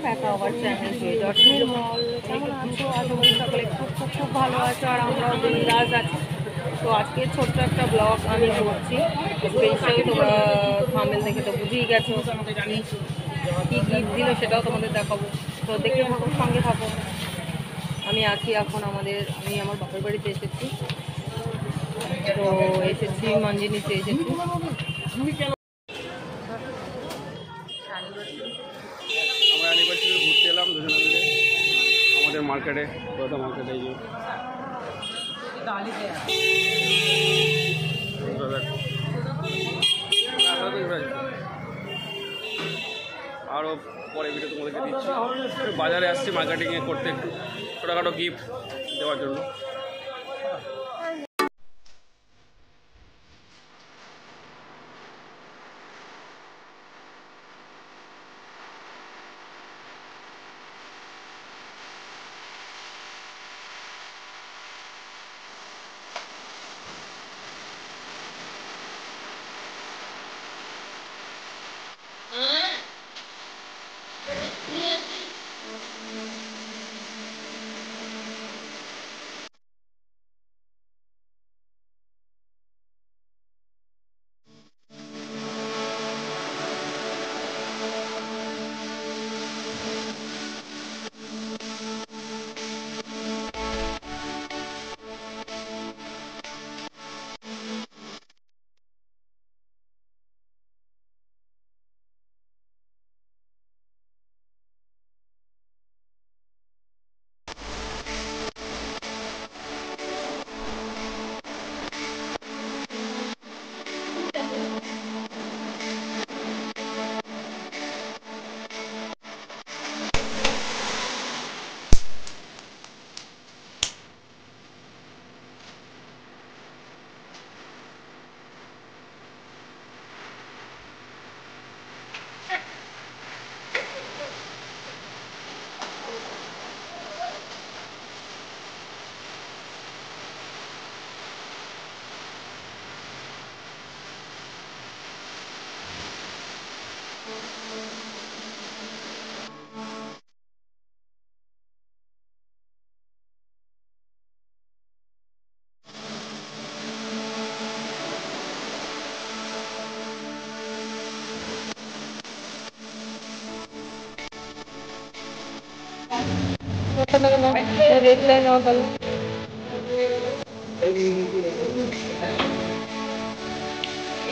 দেখা আবার চ্যানেল নির্মল। কেমন আছো? আশা করি সকলে খুব খুব খুব ভালো আছো, আর আমরাও বিন্দাস আছি। তো আজকে ছোট্ট একটা ব্লগ আমি করছি স্পেশাল। তোমরা থাম্বনেল দেখে তো বুঝেই গেছো কি গিফট দিল, সেটাও তোমাদের দেখাবো। তো দেখতে থাকো, সঙ্গে থাকো। আমি আছি এখন আমি আমার বাপের বাড়িতে এসেছি। তো এসেছি মঞ্জিনিতে এসেছি। আমরা অ্যানিভার্সারি ঘুরতে এলাম দুজনে মিলে আমাদের মার্কেটে, বড়দা মার্কেটে। আরও পরে ভিডিও তোমাদেরকে দিচ্ছি। বাজারে আসছি মার্কেটিং করতে, একটু ছোটোখাটো গিফট দেওয়ার জন্য।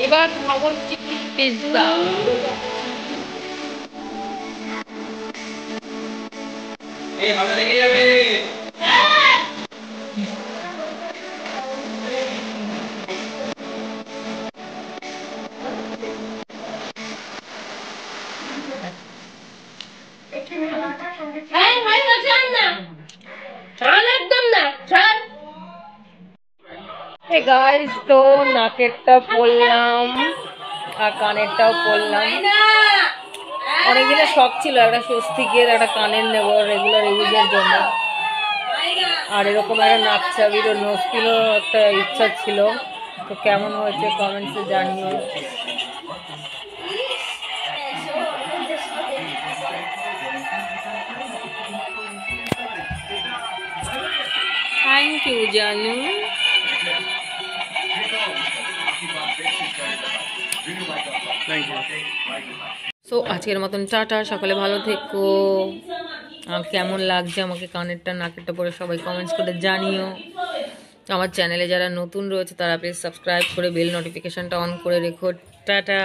এবার খাবো চিকেন পিৎজা। হে গাইস, তো নাকেরটা পরলাম আর কানেরটাও পরলাম। অনেকদিনের শখ ছিল একটা স্বস্তিকের একটা কানের নেব রেগুলার ইউজের জন্য, আর এরকম একটা নাক চাবির নোজপিনও একটা ইচ্ছা ছিল। তো কেমন হয়েছে কমেন্টসে জানিও। Thank you Janu. সো আজকের মতন টাটা, সকালে ভালো থেকো। আর কেমন লাগছে আমাকে কানেরটা নাকেরটা পরে সবাই কমেন্টস করে জানিও। আমার চ্যানেলে যারা নতুন রয়েছে তারা প্লিজ সাবস্ক্রাইব করে বেল নোটিফিকেশনটা অন করে রেখো। টাটা।